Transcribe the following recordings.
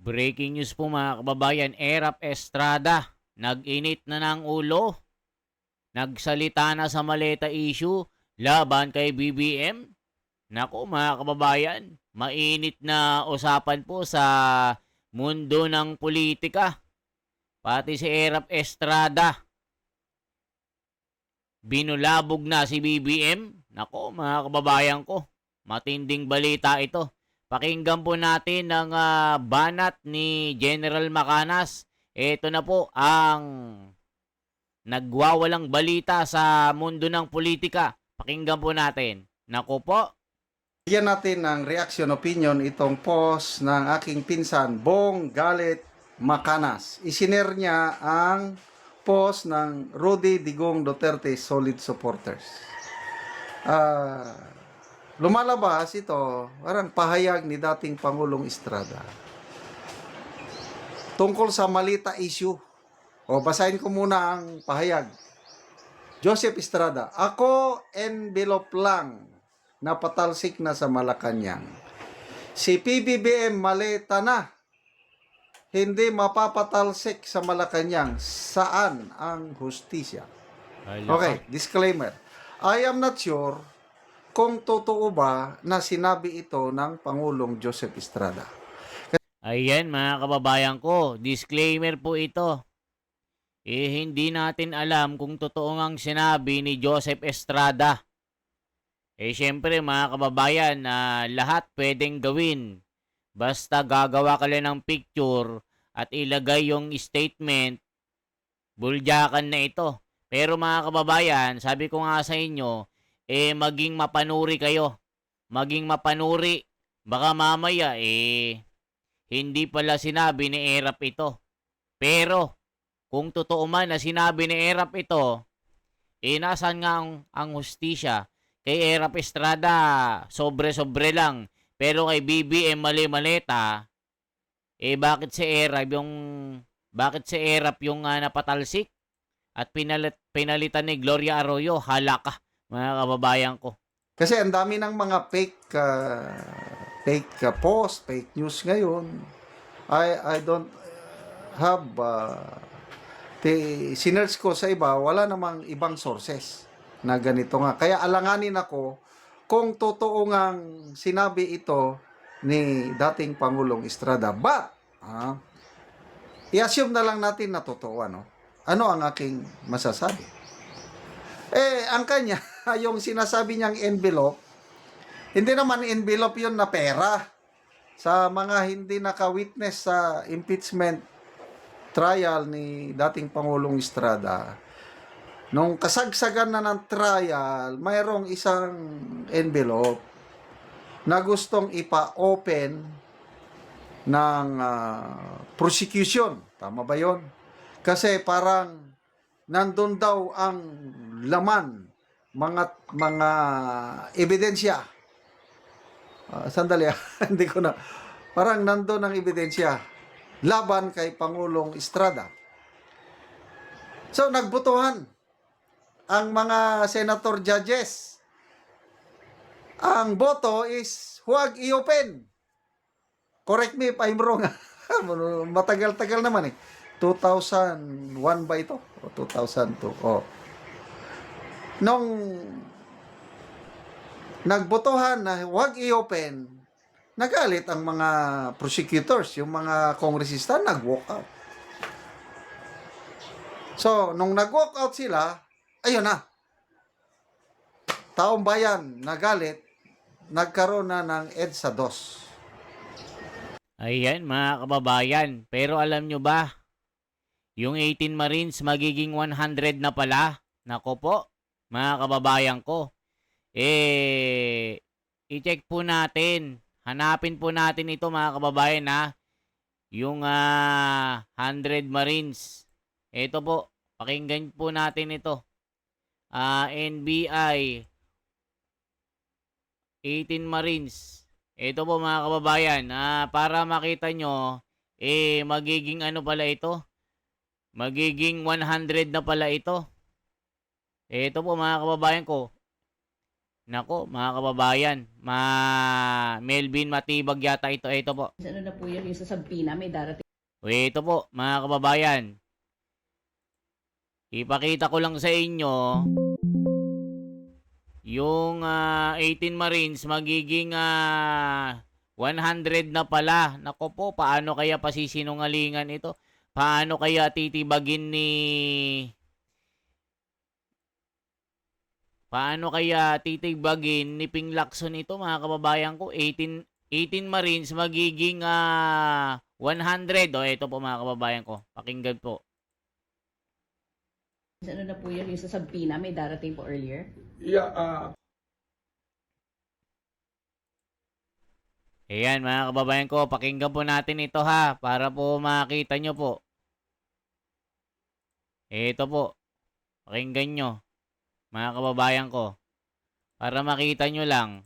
Breaking news po mga kababayan, Erap Estrada, nag-init na ng ulo, nagsalita na sa maleta issue laban kay BBM. Nako mga kababayan, mainit na usapan po sa mundo ng politika. Pati si Erap Estrada, binulabog na si BBM. Nako mga kababayan ko, matinding balita ito. Pakinggan po natin ang banat ni General Macanas. Ito na po ang nagwawalang balita sa mundo ng politika. Pakinggan po natin. Nako po. Bigyan natin ng reaction opinion itong post ng aking pinsan, Bong Galit Macanas. Isinare niya ang post ng Rudy Digong Duterte Solid Supporters. Lumalabas ito, parang pahayag ni dating Pangulong Estrada tungkol sa malita issue. O basahin ko muna ang pahayag. Joseph Estrada, ako envelope lang na patalsik na sa Malacanang. Si PBBM maleta na. Hindi mapapatalsik sa Malacanang. Saan ang hustisya? Okay, disclaimer. I am not sure kung totoo ba na sinabi ito ng Pangulong Joseph Estrada. Ayan mga kababayan ko, disclaimer po ito. Hindi natin alam kung totoo ngang sinabi ni Joseph Estrada. Syempre mga kababayan, lahat pwedeng gawin. Basta gagawa ka lang ng picture at ilagay yung statement, bulyakan na ito. Pero mga kababayan, sabi ko nga sa inyo, maging mapanuri kayo. Maging mapanuri. Baka mamaya, hindi pala sinabi ni Erap ito. Pero, kung totoo man na sinabi ni Erap ito, nasan nga ang hustisya? Kay Erap Estrada, sobre-sobre lang. Pero kay BBM mali-maleta, bakit si Erap yung napatalsik at pinalitan ni Gloria Arroyo? Hala ka, mga kababayan ko. Kasi ang dami ng mga fake post, fake news ngayon. I don't have sinerch ko sa iba, wala namang ibang sources na ganito nga. Kaya alanganin ako kung totoo ngang sinabi ito ni dating Pangulong Estrada. But, i-assume na lang natin na totoo, ano? Ano ang aking masasabi? Ang kanya, yung sinasabi niyang envelope, hindi naman envelope yun na pera. Sa mga hindi naka-witness sa impeachment trial ni dating Pangulong Estrada, nung kasagsagan na ng trial, mayroong isang envelope na gustong ipa-open ng prosecution. Tama ba yon? Kasi parang nandun daw ang laman, mga ebidensya. Sandali, hindi ko na. Parang nandun ang ebidensya laban kay Pangulong Estrada. So, nagbutuhan ang mga senator judges. Ang boto is huwag i-open. Correct me if I'm wrong. Matagal-tagal naman 2001 ba ito? O 2002? Oh. Nung nagbotohan na huwag i-open, nagalit ang mga prosecutors, yung mga kongresista, nag-walk out. So, nung nag-walk out sila, ayun na. Taong bayan, nagalit, nagkaroon na ng EDSA 2. Ayan mga kababayan, pero alam nyo ba, yung 18 Marines magiging 100 na pala. Nako po, mga kababayan ko. I-check po natin. Hanapin po natin ito mga kababayan yung 100 Marines. Ito po, pakinggan po natin ito. NBI 18 Marines. Ito po mga kababayan, para makita nyo, magiging ano pala ito? Magiging 100 na pala ito. Ito po mga kababayan ko. Nako, mga kababayan, Melvin Matibag yata ito. Ito po. Ano na po yun, yung sa Sampina, may darating Ito po, mga kababayan. Ipakita ko lang sa inyo yung 18 Marines magiging 100 na pala. Nako po, paano kaya pasisinungalingan ito? Paano kaya titibagin ni Ping Lacson ito, mga kababayan ko? 18 Marines magiging 100. O, ito po, mga kababayan ko. Pakinggan po. ano na po yun, yung sa Sampina, may darating po earlier. Yeah, Ayan, mga kababayan ko, pakinggan po natin ito ha, para po makita nyo po. Ito po, pakinggan nyo, mga kababayan ko, para makita nyo lang.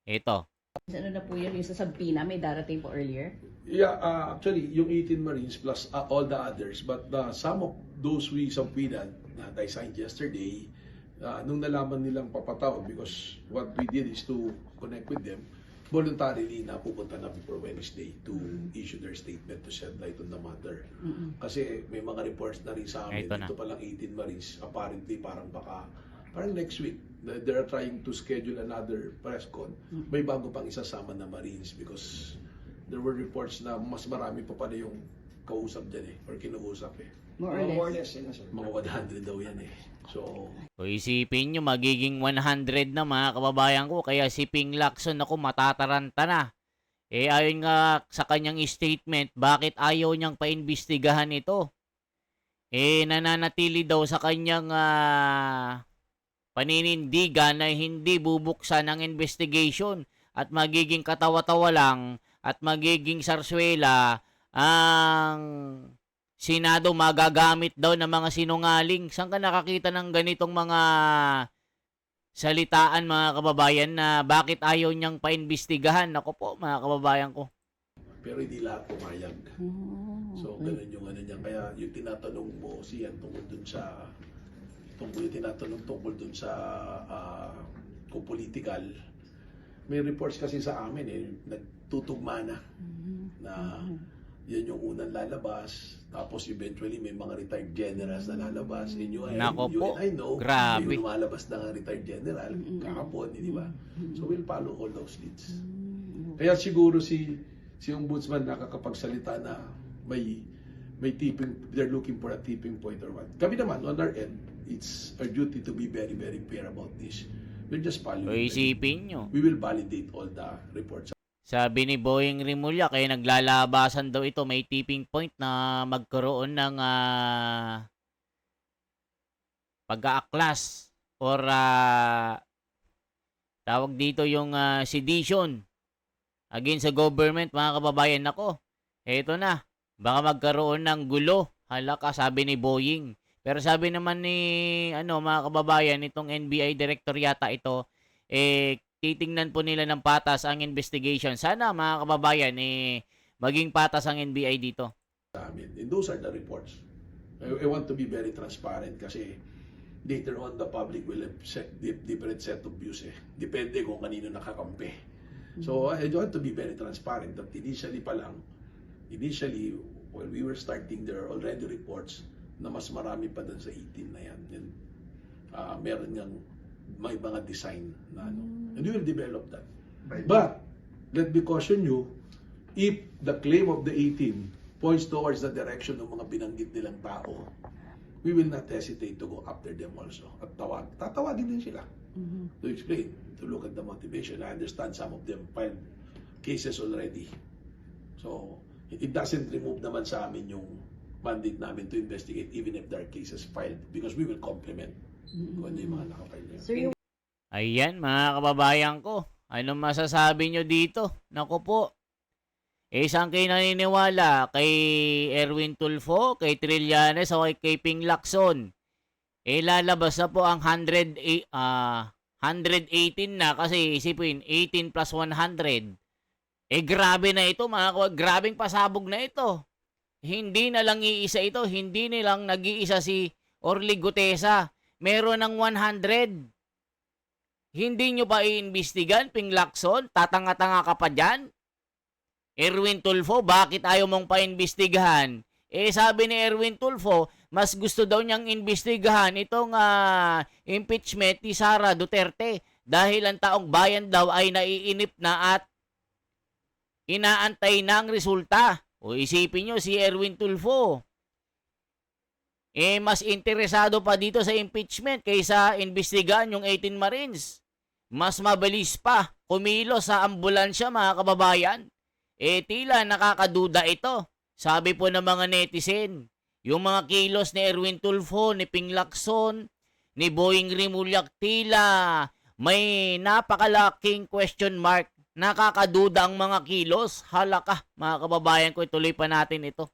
Ito. Ano na po yun, yung sa Sampina, may darating po earlier. yeah, actually, yung 18 Marines plus all the others, but some of those we subpoenaed that I signed yesterday, nung nalaman nilang papatawag, because what we did is to connect with them, voluntarily na pupunta na before Wednesday to issue their statement to shed light on the matter. Kasi may mga reports na rin sa amin, Ito na. dito palang 18 Marines, apparently parang next week, they're trying to schedule another press con. May bago pang isasama na Marines because there were reports na mas marami pa pala yung kausap dyan or kinuusap More or less. Mga 100 daw yan So, So, isipin nyo, magiging 100 na, mga kababayan ko, kaya si Ping Lacson, ako, matataranta na. Ayon nga sa kanyang statement, bakit ayaw niyang paimbestigahan ito? Nananatili daw sa kanyang paninindigan na hindi bubuksan ng investigation at magiging katawa-tawa lang at magiging sarswela ang Senado, magagamit daw ng mga sinungaling. Saan ka nakakita ng ganitong mga salitaan, mga kababayan, na bakit ayaw niyang paimbestigahan? Ako po, mga kababayan ko. pero hindi lahat pumayag. So, ganun yung ano niya. Kaya yung tinatanong mo siyan tungkol dun sa kung political, may reports kasi sa amin nagtutugma na yan yung unang lalabas, tapos eventually may mga retired generals na lalabas. Nako po, I know, grabe. may lumalabas na retired general kahapon, di ba? So we'll follow all those leads. Kaya siguro si Ombudsman nakakapagsalita na may tipping, they're looking for a tipping point or what. Kami naman, on our end, it's our duty to be very, very fair about this. We'll just follow So, isipin nyo. We will validate all the reports. Sabi ni Boying Rimulya, kaya naglalabasan daw ito, may tipping point na magkaroon ng pag-aaklas or tawag dito yung sedition against sa government, mga kababayan. Nako, eto na, baka magkaroon ng gulo. Halaka, sabi ni Boying. Pero sabi naman ni mga kababayan, itong NBI director yata ito, titingnan po nila ng patas ang investigation. Sana, mga kababayan, maging patas ang NBI dito. And those are the reports. I want to be very transparent kasi later on the public will have different set of views. Depende kung kanino nakakampi. So I want to be very transparent that initially when we were starting, there are already reports na mas marami pa dun sa 18 na yan. And meron niyang may mga design na and we will develop that. But let me caution you, if the claim of the 18 points towards the direction ng mga binanggit nilang tao, we will not hesitate to go after them also. At tatawagin din sila to explain, to look at the motivation. I understand some of them filed cases already. So, it doesn't remove naman sa amin yung mandate namin to investigate even if there are cases filed because we will complement kung ano yung mga nakafile na. Sir, yung Ayan, mga kababayan ko. Anong masasabi nyo dito? Naku po. Saan kayo naniniwala? Kay Erwin Tulfo, kay Trillanes, o kay Ping Lacson? Lalabas na po ang 118 na kasi isipin, 18 plus 100. Grabe na ito, mga kababayan. Grabing pasabog na ito. Hindi na lang iisa ito. Hindi nilang nag-iisa si Orly Gutesa. meron ng 100. Hindi nyo ba iimbestigan, Ping Lacson? Tatanga-tanga ka pa dyan? Erwin Tulfo, bakit ayaw mong paimbestigahan? Sabi ni Erwin Tulfo, mas gusto daw niyang imbestigahan itong impeachment ni Sara Duterte dahil ang taong bayan daw ay naiinip na at inaantay na ang resulta. O isipin nyo si Erwin Tulfo. Mas interesado pa dito sa impeachment kaysa imbestigahan yung 18 Marines. Mas mabilis pa kumilos sa ambulansya, mga kababayan. Tila nakakaduda ito. Sabi po ng mga netizen, yung mga kilos ni Erwin Tulfo, ni Ping Lacson, ni Boying Rimulyak, tila may napakalaking question mark. Nakakaduda ang mga kilos. Halaka, mga kababayan ko, ituloy pa natin ito.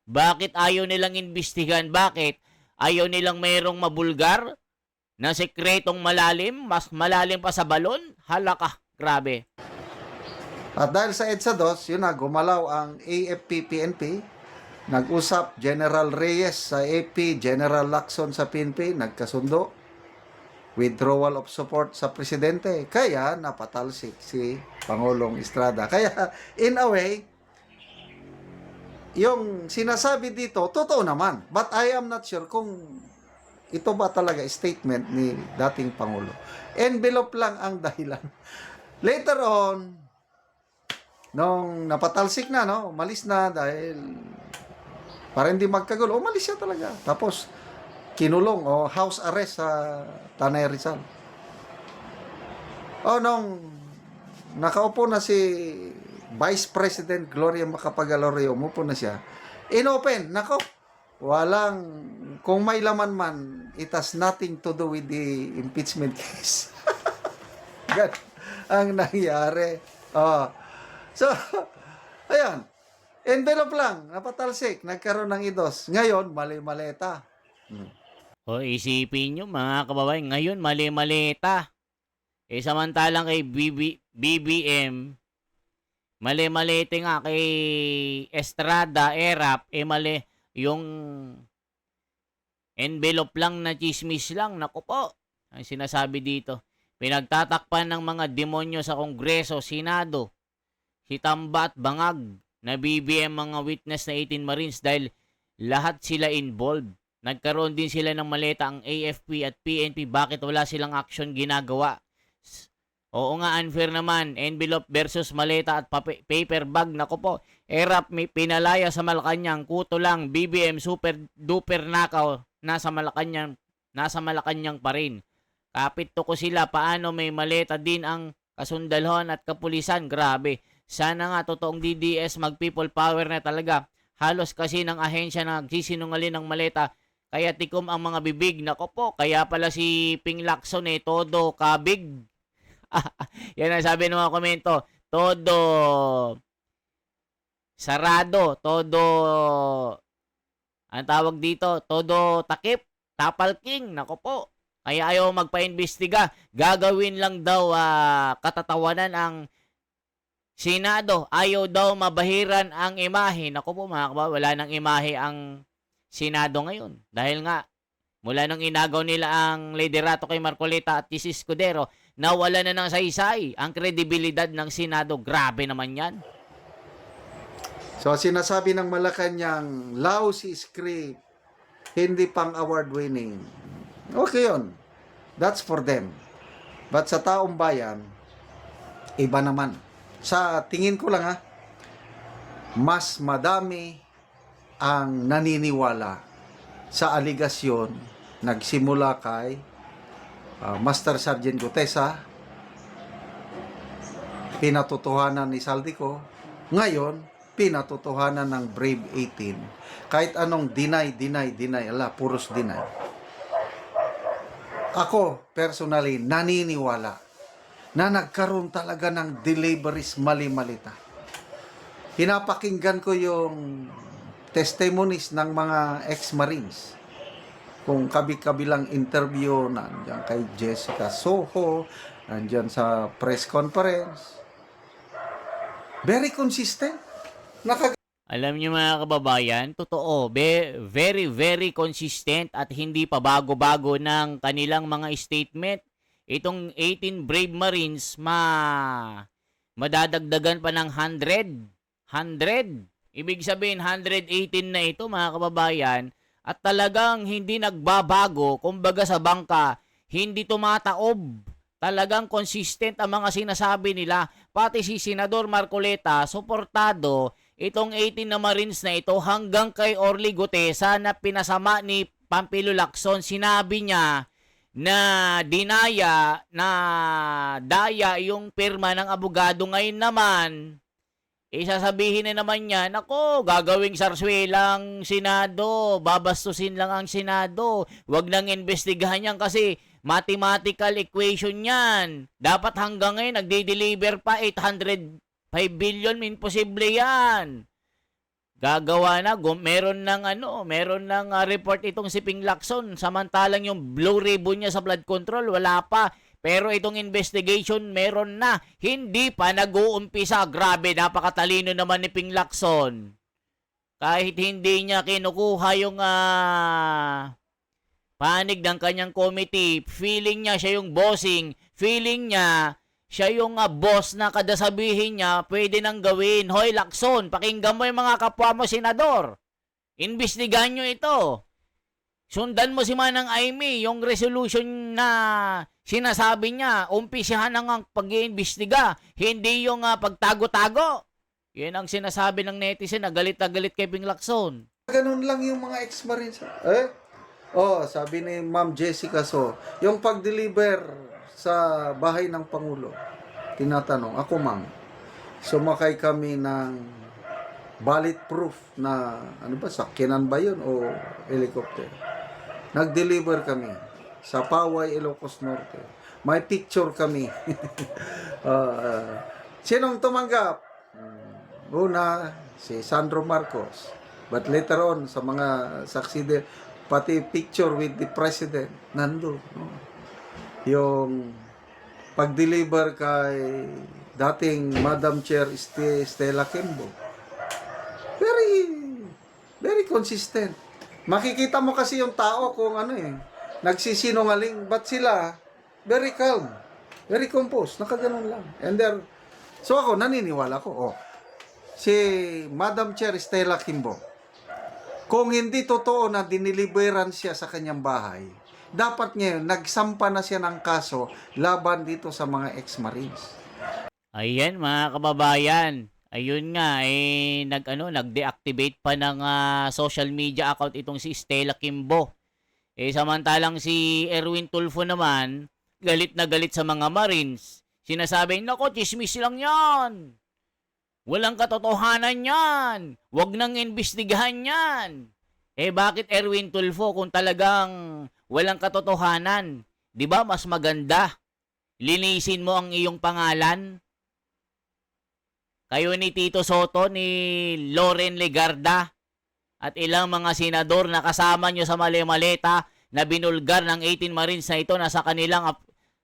Bakit ayaw nilang imbestigan? Bakit? Ayaw nilang mayroong mabulgar na sekretong malalim, mas malalim pa sa balon? Halaka, grabe. At dahil sa EDSA 2, yun na, gumalaw ang AFP-PNP. Nag-usap General Reyes sa AP, General Lacson sa PNP, nagkasundo. Withdrawal of support sa presidente. Kaya napatalsik si Pangulong Estrada. Kaya in a way, yung sinasabi dito, totoo naman. But I am not sure kung ito ba talaga statement ni dating Pangulo. Envelope lang ang dahilan. Later on, nung napatalsik na, no, umalis na dahil para hindi magkagulo, umalis siya talaga. Tapos, kinulong o house arrest sa Tanay Rizal. Nung nakaupo na si Vice President Gloria Macapagal-Arroyo, umupo na siya, inopen, nako, walang, kung may laman man, it has nothing to do with the impeachment case. Gan ang nangyari. So, ayan, envelope lang, napatalsik, nagkaroon ng idos. Ngayon, mali-maleta. O isipin nyo, mga kababayan, ngayon mali-maleta. Samantalang kay BBM, mali-malete nga kay Estrada, ERAP, mali yung envelope lang na chismis lang. Naku po, ang sinasabi dito. Pinagtatakpan ng mga demonyo sa Kongreso, Senado, si Tamba at Bangag, na BBM mga witness na 18 Marines dahil lahat sila involved. Nagkaroon din sila ng maleta ang AFP at PNP. Bakit wala silang action ginagawa? Oo nga, unfair naman. Envelope versus maleta at paper bag. Nako po, ERAP may pinalaya sa Malacanang. Kuto lang, BBM super duper nakaw. Nasa Malacanang pa rin. Kapit to ko sila. Paano may maleta din ang kasundalhon at kapulisan? Grabe. Sana nga totoong DDS mag people power na talaga. Halos kasi ng ahensya na nagsisinungaling ng maleta. Kaya tikom ang mga bibig. Nako po, kaya pala si Ping Lacson todo kabig. Yan ang sabi ng mga komento. Todo sarado. Todo, ang tawag dito, todo takip. Tapalking. Nako po. Kaya ayaw magpa-imbestiga. Gagawin lang daw katatawanan ang Senado. Ayaw daw mabahiran ang imahe. Nako po mga kababayan, wala nang imahe ang Senado ngayon. Dahil nga, mula nung inagaw nila ang liderato kay Marcoleta at si Escudero, nawala na ng saysay ang kredibilidad ng Senado. Grabe naman yan. So, sinasabi ng Malacanang, lousy script, hindi pang award winning. Okay yun. That's for them. But sa taong bayan, iba naman. Sa tingin ko lang mas madami ang naniniwala sa aligasyon nagsimula kay Master Sergeant Gutesa, pinatutuhanan ni Saldico, ngayon pinatutuhanan ng Brave 18. Kahit anong deny, puros deny. Ako, personally, naniniwala na nagkaroon talaga ng deliveries mali-malita. Pinapakinggan ko yung testimonies ng mga ex-Marines. Kung kabi-kabilang interview, nandiyan kay Jessica Soho, nandiyan sa press conference. Very consistent. Alam niyo mga kababayan, totoo, very, very consistent at hindi pa bago-bago ng kanilang mga statement. Itong 18 Brave Marines, madadagdagan pa ng 100. 100. Ibig sabihin, 118 na ito mga kababayan. At talagang hindi nagbabago, kumbaga sa bangka, hindi tumataob. Talagang consistent ang mga sinasabi nila. Pati si Senador Marcoleta, suportado itong 18 na Marines na ito hanggang kay Orly Gutesa na pinasama ni Pampilo Lacson. Sinabi niya na dinaya, na daya yung pirma ng abogado. Ngayon naman, sasabihin na naman niya, nako, gagawing sarswelang Senado, babastusin lang ang Senado, wag nang investigahan yan kasi mathematical equation yan. Dapat hanggang ngayon, nagde-deliver pa 805 billion, imposible yan. Gagawa na, meron ng report itong si Ping Lacson, samantalang yung blue ribbon niya sa flood control, wala pa. Pero itong investigation, meron na. Hindi pa nag-uumpisa. Grabe, napakatalino naman ni Ping Lacson. Kahit hindi niya kinukuha yung panig ng kanyang committee, feeling niya siya yung bossing, feeling niya siya yung boss na kada sabihin niya, pwede nang gawin. Hoy Lacson, pakinggan mo yung mga kapwa mo senador. Imbestigahan nyo ito. Sundan mo si Manang Aimee, yung resolution na sinasabi niya, umpisahan ang pag-iimbestiga, hindi yung pagtago-tago. Yan ang sinasabi ng netizen na galit kay Ping Lacson. Ganun lang yung mga ex-Marines. Sabi ni Ma'am Jessica yung pag-deliver sa bahay ng Pangulo, tinatanong, ako ma'am, sumakay kami ng bulletproof na, sakyanan ba yun o helicopter? Nag-deliver kami sa Paway, Ilocos Norte. May picture kami. Sinong tumanggap? Una, si Sandro Marcos. But later on, sa mga saksi, pati picture with the president, nandun. Yung pag-deliver kay dating Madam Chair Stella Kimbo. Very consistent. Makikita mo kasi yung tao kung nagsisinungaling, but sila very calm, very composed, nakaganon lang. So ako, naniniwala ko, si Madam Chair Stella Kimbo, kung hindi totoo na diniliberan siya sa kanyang bahay, dapat ngayon, nagsampa na siya ng kaso laban dito sa mga ex-Marines. Ayan mga kababayan. Ayun nga, nag-deactivate pa ng social media account itong si Stella Kimbo. Samantalang si Erwin Tulfo naman, galit na galit sa mga Marines. Sinasabi, nako, chismis lang yan. Walang katotohanan yan. Huwag nang imbestigahan yan. Bakit Erwin Tulfo kung talagang walang katotohanan? Di ba mas maganda? Linisin mo ang iyong pangalan. Kayo ni Tito Soto, ni Loren Legarda, at ilang mga senador na kasama nyo sa mali-maleta na binulgar ng 18 Marines na ito na sa kanilang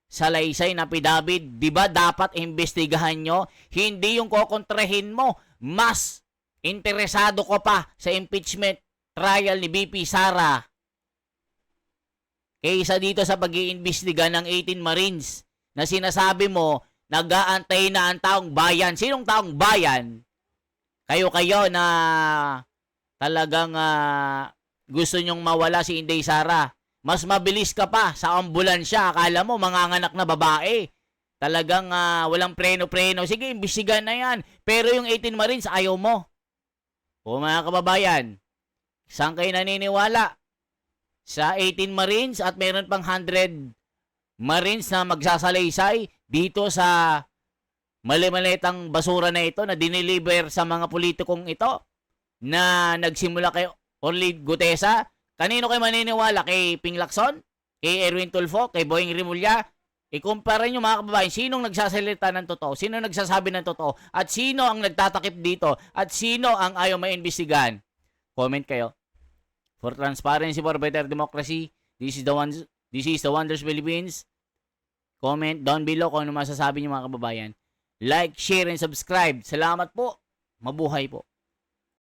salaysay na pidabid. Di ba dapat imbestigahan nyo? Hindi yung kokontrahin mo. Mas interesado ko pa sa impeachment trial ni BP Sara kaysa dito sa pag-iimbestiga ng 18 Marines na sinasabi mo, nag-aantay na ang taong bayan. Sinong taong bayan? Kayo na talagang gusto nyong mawala si Inday Sara. Mas mabilis ka pa sa ambulansya. Akala mo, manganganak na babae. Talagang walang preno-preno. Sige, imbestigahan na yan. Pero yung 18 Marines, ayaw mo. O mga kababayan, saan kayo naniniwala? Sa 18 Marines at meron pang 100 Marines na magsasalaysay dito sa mali-malitang basura na ito na diniliver sa mga politikong ito na nagsimula kay Orly Gutesa. Kanino kayo maniniwala? Kay Ping Lacson? Kay Erwin Tulfo? Kay Boying Rimulya? Ikumpara nyo mga kababayan, sinong nagsasalita ng totoo? Sino nagsasabi ng totoo? At sino ang nagtatakip dito? At sino ang ayaw maimbestigahan? Comment kayo. For transparency, for better democracy, this is the Wonders Philippines. Comment down below kung ano masasabi niyo mga kababayan. Like, share, and subscribe. Salamat po. Mabuhay po.